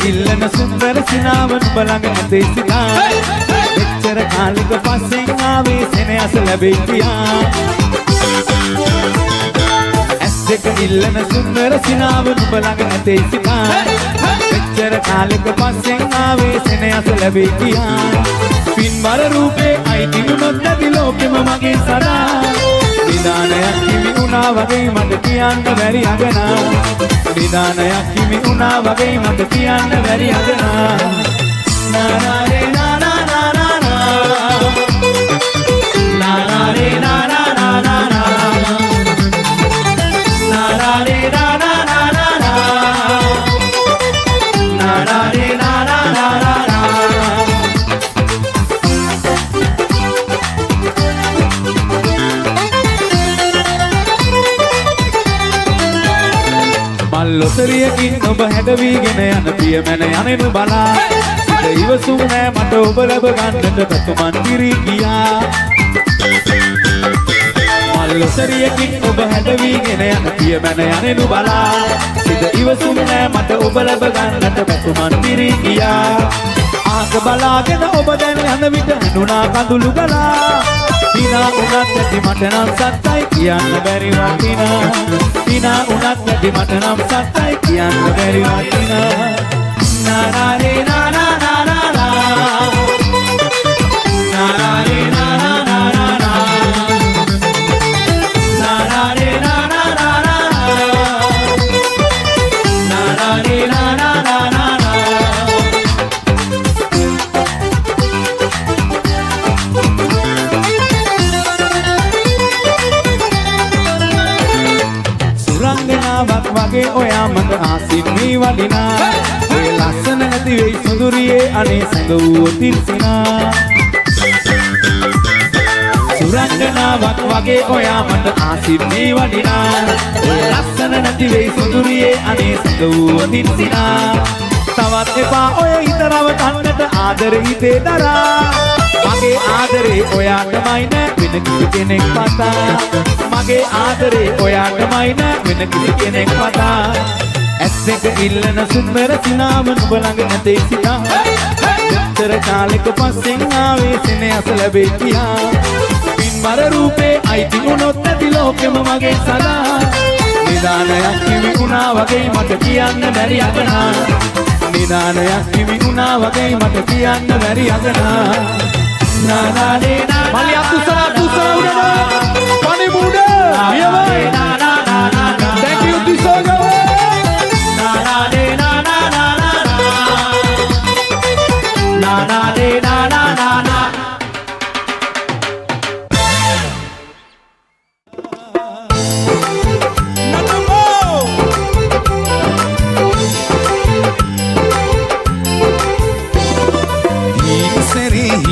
ඉල්ලන සුන්දර සිනාවන් බලඟ නැතේ සිනා මෙච්චර කාලෙක පස්සෙන් ආවේ සෙනෙහස ලැබෙයි කියා ඇස් දෙක ඉල්ලන සුන්දර සිනාවන් බලඟ නැතේ සිනා මෙච්චර කාලෙක පස්සෙන් ආවේ සෙනෙහස ලැබෙයි කියා පින්බර රූපේ අයිති වුණොත් නැති ලෝකෙම මගේ සදා නිදානයක් හිමි වුණා වගේ මට කියන්න බැරි අගනා නිදානයක් හිමි වුණා වගේ මට කියන්න බැරි අගනා නානාරේ නානානානා නානාරේ නානානානා නානාරේ නානානානා නානාරේ නානානානා ලොතරියකින් ඔබ හැඩවීගෙන යන පියමැන යනෙනු බලා සිත ඉවසුම් නෑ මට ඔබ ලැබ ගන්නට පැතුමන් කිරී ගියා මල් ලොතරියකින් ඔබ හැඩවීගෙන යන පියමැන යනෙනු බලා සිත ඉවසුම් නෑ මට ඔබ ලැබ ගන්නට පැතුමන් කිරී ගියා ආක බලාගෙන ඔබ දැන් යන විට හඳුනා කඳුළු ගලා හිනා උනත් ඇති මට නම් සත්තයි කියන්න බැරි වටිනා හිනා උනත් ඇති මට නම් සත්තයි කියන්න බැරි වටිනා නානාරේ නානානානා නානාරේ නානානානා නානාරේ නානානානා නානාරේ නානානානා වගේ ඔයා මට ආසින් මේ වඩිනා ඔය ලස්සන නැති වෙයි සුඳුරියේ අනේ සැඟ වූ තිරසිනා සුරංගනාවක් වගේ ඔයා මට ආසින් මේ වඩිනා ඔය ලස්සන නැති වෙයි සුඳුරියේ අනේ සැඟ වූ තිරසිනා තවත් එපා ඔය හිතරව කන්නට ආදරේ හිතේ දරා මගේ ආදරේ ඔයාටමයි නෑ වෙන කිසි කෙනෙක් පතා මගේ ආදරේ ඔයාටමයි නෑ වෙන කිසි කෙනෙක් පතා ඇස් දෙක ඉල්ලන සුන්දර සිනාවන් ඔබ ළඟ නැතේ සිනා මෙච්චර කාලෙක පස්සෙන් ආවේ සෙනෙහස ලැබෙයි කියා පින්බර රූපේ අයිති වුණොත් නැති ලෝකෙම මගේ සදා නිදානයක් හිමි වුණා වගේ මට කියන්න බැරි අගනා නිදානයක් හිමි වුණා වගේ මට කියන්න බැරි අගනා නානාරේ නානානානා මලිය අතුසර උඩට පණි මුඩ නියමයි නානානානා thank you දිසෝගව නානාරේ නානානානා නානාරේ නානානානා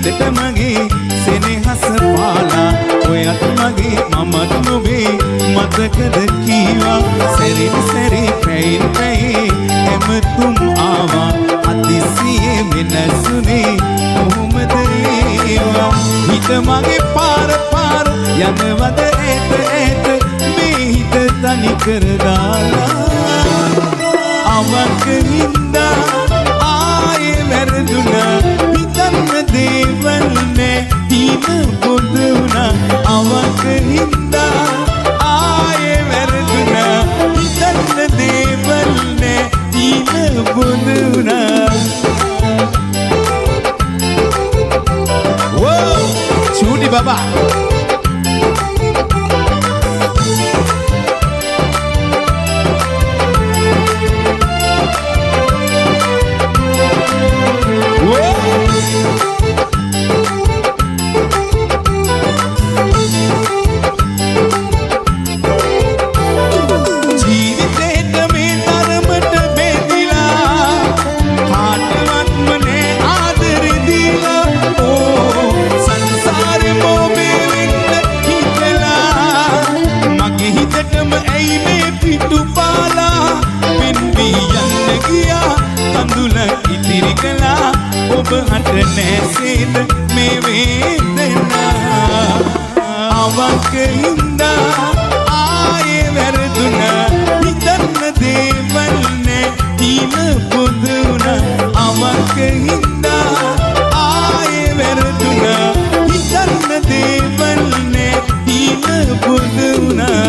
හිතට මගේ සෙනෙහස පාලා ඔයත් මගේ මමත් නොවේ මතකද කීවා සැරින් සැරේ පැයින් පැයේ හැමතුම් ආවා අතිසියේ මෙනසුනේ කොහොමද ඒවා හිත මගේ පාර පාර යනවද ඇත ඇත මේ හිත තනි කර දාලා අවකරින්දා ආයේ වැරදුනා දේවල්නේ හින පොදුනා අවකරින්දා ආයේ වැරදුනා හිතන්න දේවල්නේ හින පොදුනා වෝ චූටි බබා යන්න ගියා කඳුල ඉතිරි කළා ඔබ හට නැසේද මේ වේදනා අවක හින්දා ආයේ වැරදුනා හිතන්න දේවල් නෑ තීන පොදුනා අවක හින්දා ආයේ වැරදුනා හිතන්න දේවල් නෑ තීන පොදුනා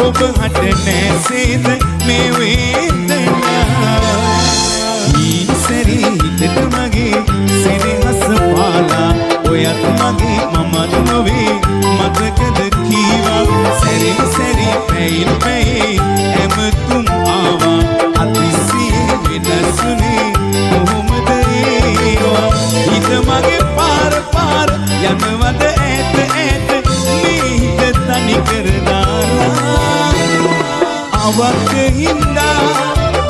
ඔබ හට නැසේද මේ වේදනා ඊසරේ හිතට මගේ සෙනෙහස පාලා ඔයත් මගේ මමත් නොවේ මතකද කීවා සැරින් සැරි පැයින් පැයි ඇමතුම් ආවා අතිසියේ වෙනසුනේ කොහොමද ඒවා හිත මගේ පාර පාර යනවද ඈත ඈත මේ හිත තනි කරදාලා අවක හින්දා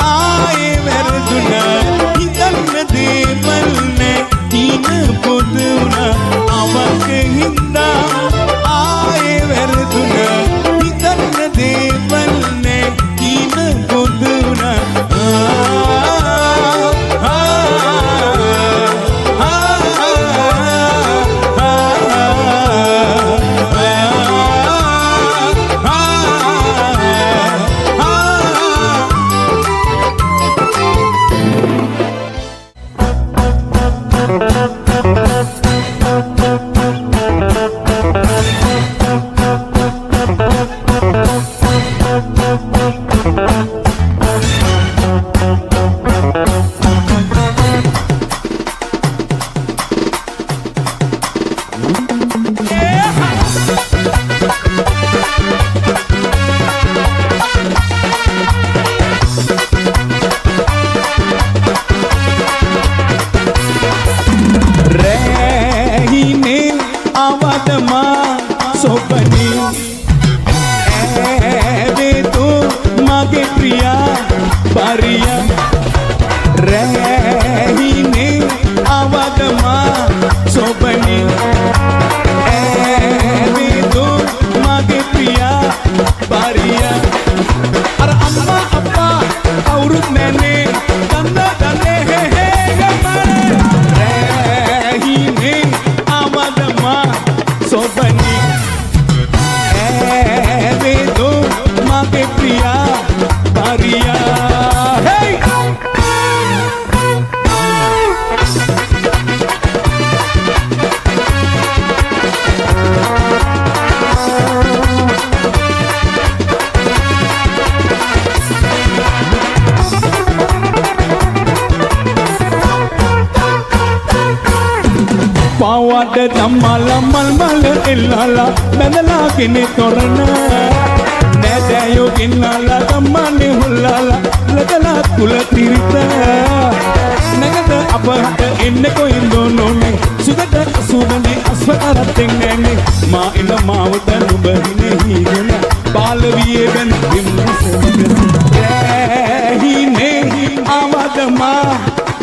ආයේ වැරදුනා හිතන්න දේවල් නෑ තීන පොදුනා අවක හින්දා ආයේ වැරදුනා හිතන්න දේවල් නෑ තීන පොදුනා පාවඩ ධම්මල මල් මල් එල්ලලා බැඳලාගෙන තොරණ නැදයෝ ගෙන්නලා ධම්මනේ හොල්ලලා ලදලා කුල තිරිත නැගද අපහට එන්න කොයින්ද නොනේ සුගත සුබනේ අස්වතරත් එන්නේ මා එන මාවත නුඹ හිනෙහිගෙන බාලවියේ බැන් හිනේ අවදමා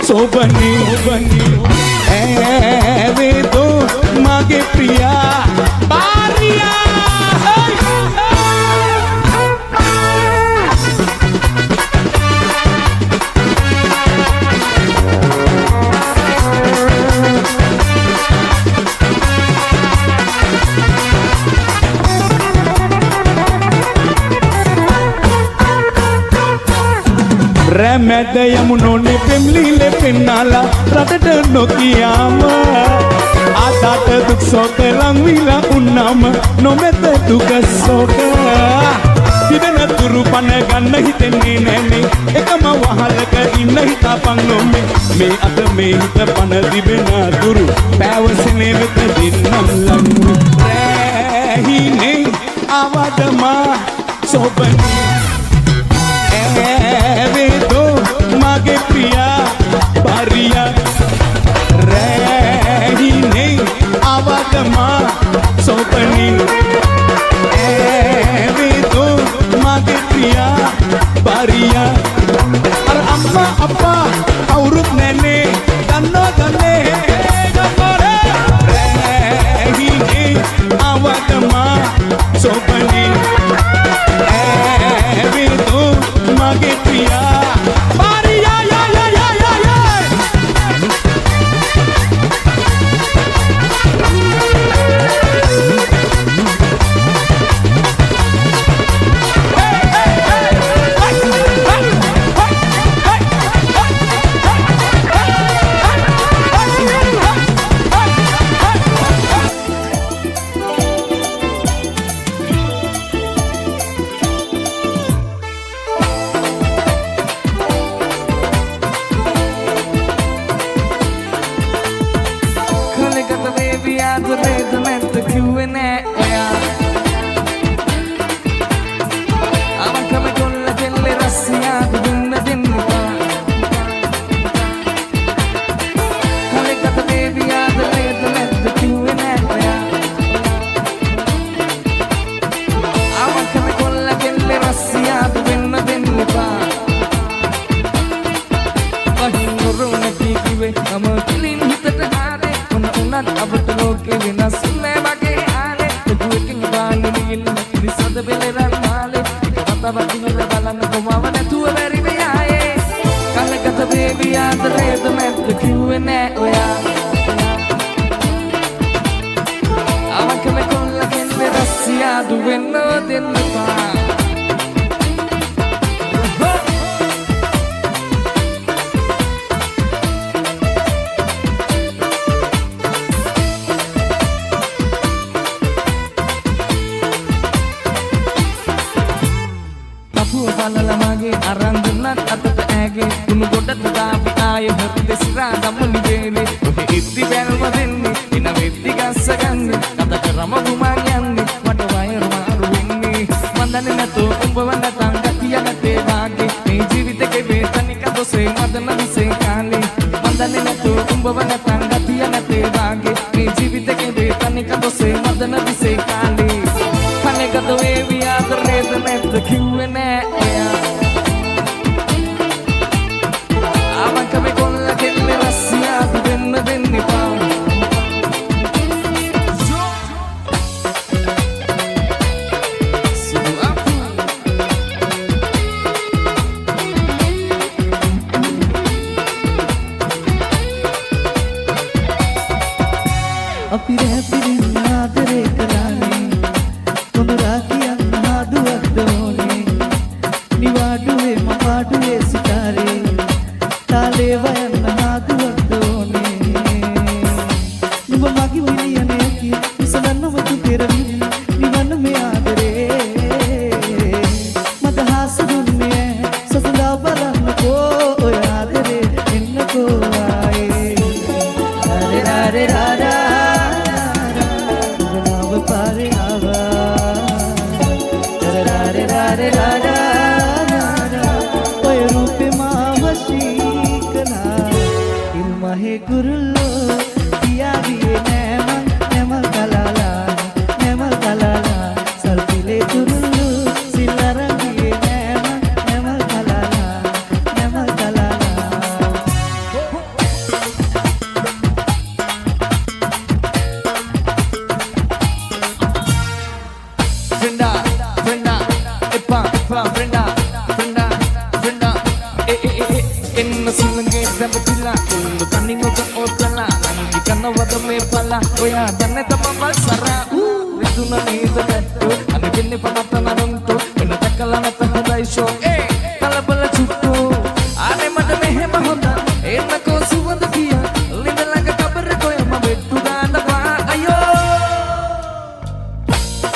සෝබනේ ඇවේදෝ මගේ ප්‍රියා බාරියා රැමැද යමුනෝනේ පෙම්ලිලේ පෙන්නාලා රටට නොකියාම ආතට දුක් සෝක ලං විලා උන්නම නොමෙත දුක සෝක සිදෙන තුරු පන ගන්න හිතෙන්නේ නෑනේ එකම වහලක ඉන්න හිතාපන් නොමේ මේ අත මේ හිත පන තිබෙන තුරු පැවසෙනේ වෙත දෙන්නම් ලඟු රැහිනේ අවදමා සොබනේ ඇවේදෝ මගේ ප්‍රියා පරියා රැහිනේ අවදමා සොබනේ ඇවේදෝ මගේ ප්‍රියා පරියා අර අම්මා අප්පා කවුරුත් නැනේ දන්නෝ දන්නේ රැහිනේ අවදමා සොබනේ ඇවේදෝ මගේ ප්‍රියා පරියා යා යා යා යා යා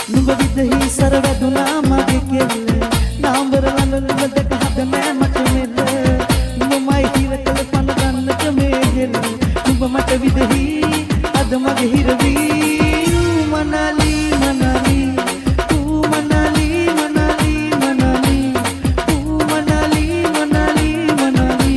නුඹ විදහි සරවැදුනා මගේ කෙල්ල අද මගේ හිරවී මනාලි මනාලි මනාලි මනාලි මනාලි මනාලි මනාලි මනාලි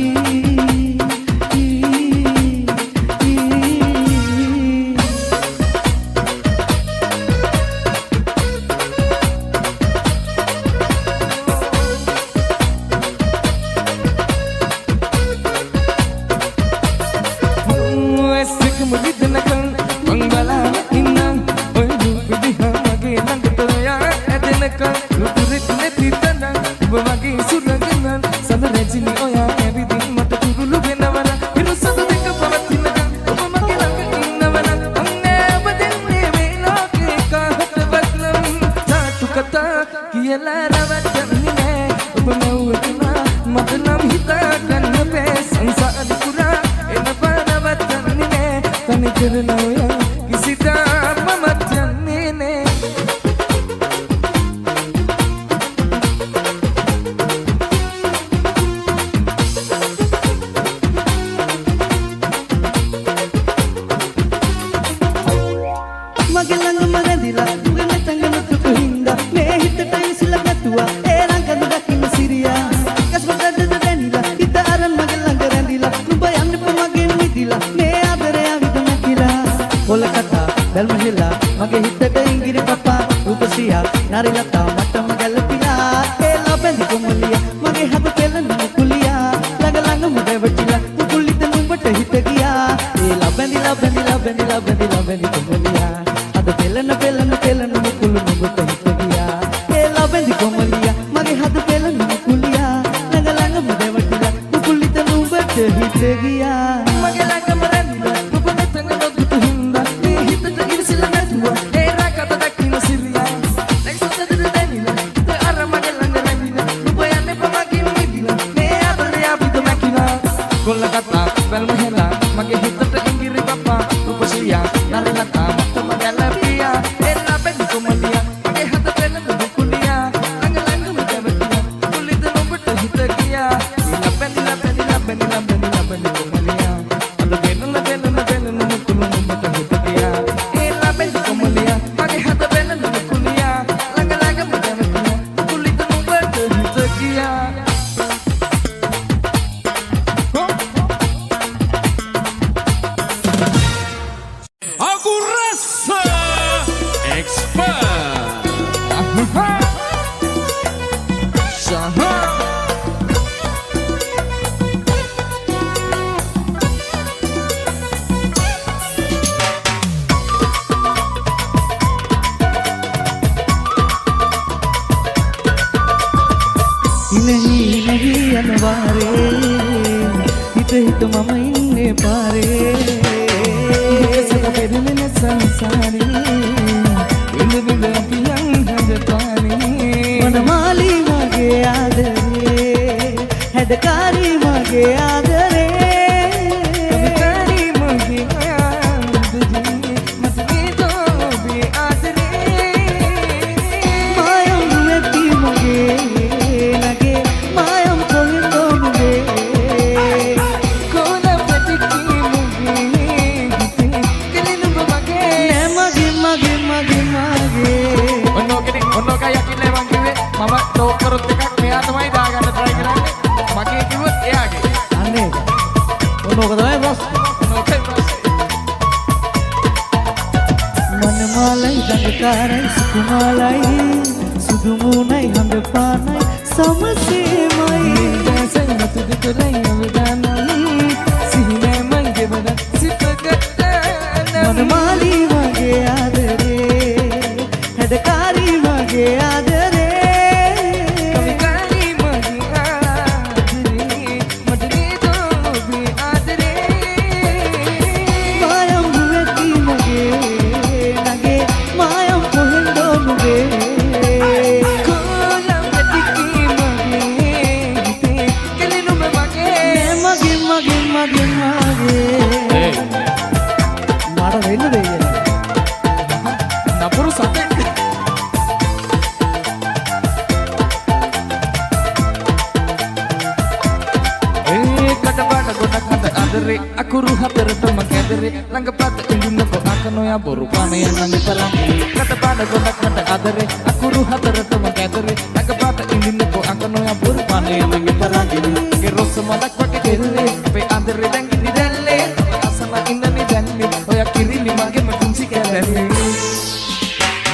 ආදරේ අකුරු හතරටම කැදරේ ළඟපත ඉඳින්නකො අකනෝයා බොරු පානේ නම් තරම් කටපාඩ ගොඩක් මට ආදරේ අකුරු හතරටම කැදරේ ළඟපත ඉඳින්නකො අකනෝයා බොරු පානේ නම් තරම් ගේ රොස්ස මලක් වගේ දෙල්ලේ අපේ ආදරේ දැන් ඉදි දැල්ලේ අසම ඉන්නනේ දැල්ලේ ඔය කිරිලි මගේ මකුංචි කැලේ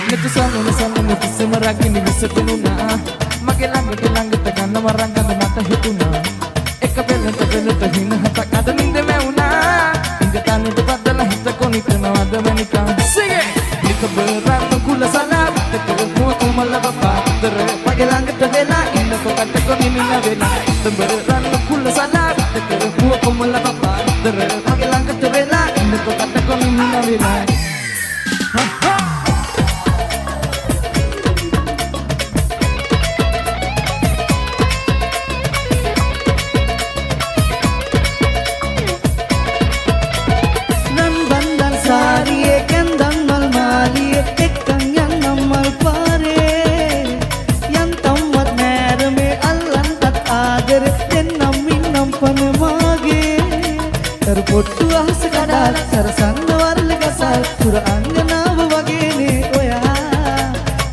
මෙතු සම්මුණ කිසිම රකින්න විසතුණා මගේ ළඟට ගන්න වරංගන මට හිතුණා එක වෙලට හින හතක් අද නින්ද මැවුනා ඉඳ තනිට බදලා හිත කොනිටනවද මනිකා සිගේ නික බරන්න කුල සලාවිත කරපුව කුමල බපාතර මගේ ළඟට වෙලා ඉන්නකො කට කොනිමින වෙලා බරන්න කුල සලාවිත කරපුව කුමල බපාතර මගේ ළඟට වෙලා ඉන්නකො කට කොනිමින වෙලා පොට්ටු අහස කඩාල් සරසන්න වරල ගසල් තුර අංගනාව වගේනේ ඔයා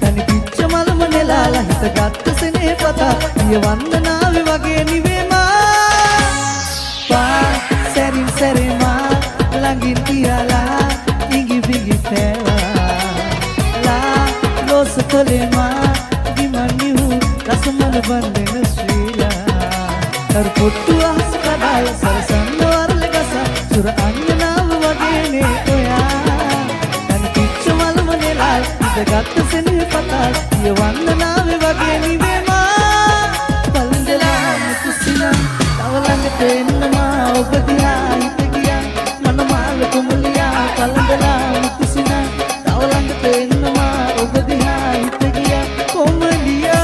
තනි පිච්ච මලම නෙලාලා හිත ගත්ත සෙනේ පතා පිය වන්දනාවේ වගේ නිවේමා පා සැරින් සැරේමා ළඟින් තියලා ඉඟි බිඟි පෑවා ලා ලෝස කොලේමා ගිමන්නිහු රසමල බන්දෙන ශ්‍රීලා පොට්ටු අහස කඩාල් සරසන්න තුර අංගනාව වගේනේ ඔයා තනි පිච්ච මලම නෙලාල් ඉඳ ගත්ත සෙනේ පතාල් පිය වන්දනාවේ වගේ නිවේමා පල්දලා මුකුසිනා තව ළඟට එන්නමා ඔබ දිහා හිත ගියා මනමාල කුමලියා පල්දලා මුකුසිනා තව ළඟට එන්නමා ඔබ දිහා හිත ගියා කොමලියා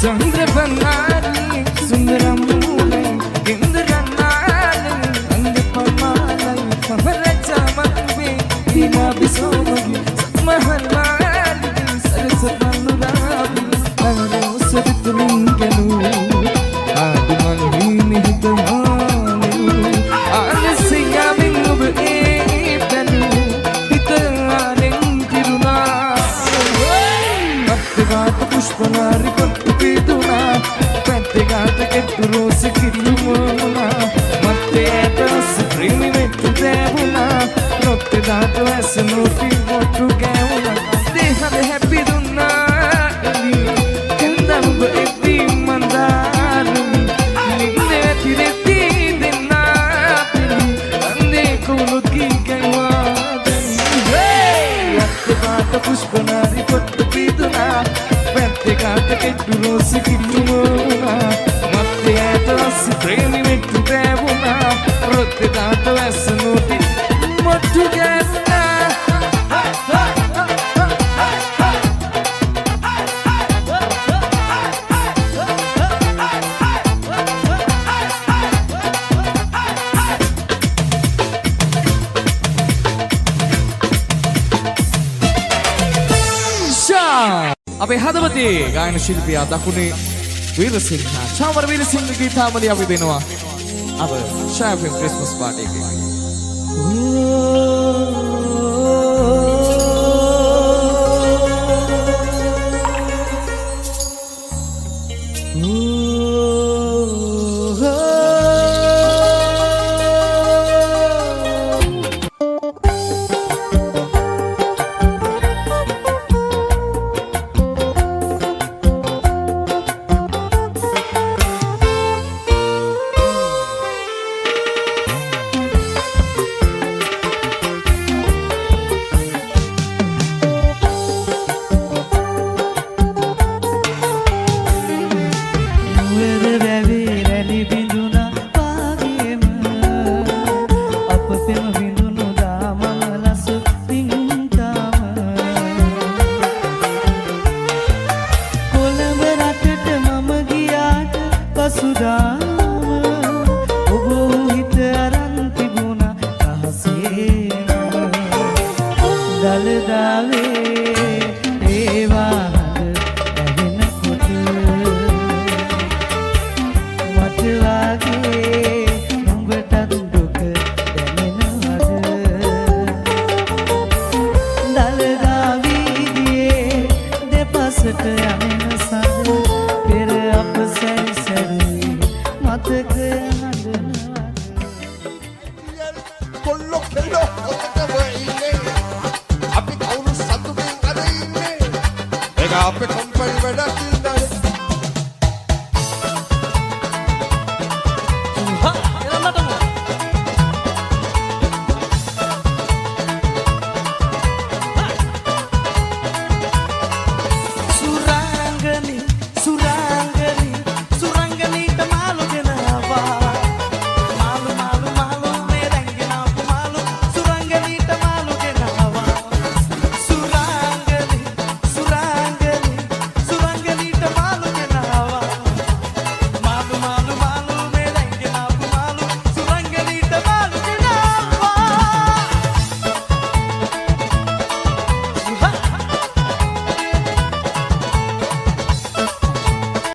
Chandravannali sundaramulai indrannali andapammalai pavarachamambe dina bisomagi satmahalmali sarasatmannurabi nagaro saditulinganu adumalhini hitamanu alasiyamin ob ebanu hitalen kiruna matgata pushpanari Pettegata che tu rosi chirimona Matte etas primi mettu devuna Notte dato esse noti votu geuna Dehale happy dunna Kendamu betti mandarmi Ninde tiretti denna Ande kulot ki kaiwadani Pettegata pushpanari pottu piduna Pettegata che tu rosi chirimona Matte etas premi mettu devuna Rotte dato esse noti votu geuna අපේ හදවතේ ගායන ශිල්පියා දකුණේ වීරසිංහ චාමර වීරසිංහ ගීතාවලිය අපි දෙනවා අප ෂාෆිම් Christmas party එකේ දලදාවේ ඒවා හඳ ඇහෙනකොට මට වාගේ නුඹටත් දුක දැනෙනවද දලදා වීදියේ දෙපසට යන සඳ පෙර අප සැරිසැරුවේ මතක හඳුනවද කොල්ලෝ කෙල්ලෝ ඔතන වෙන්නේ අපි කවුරු සතුටින් අද ඉන්නේ ඒක අපේ කම්පැනි වැඩක්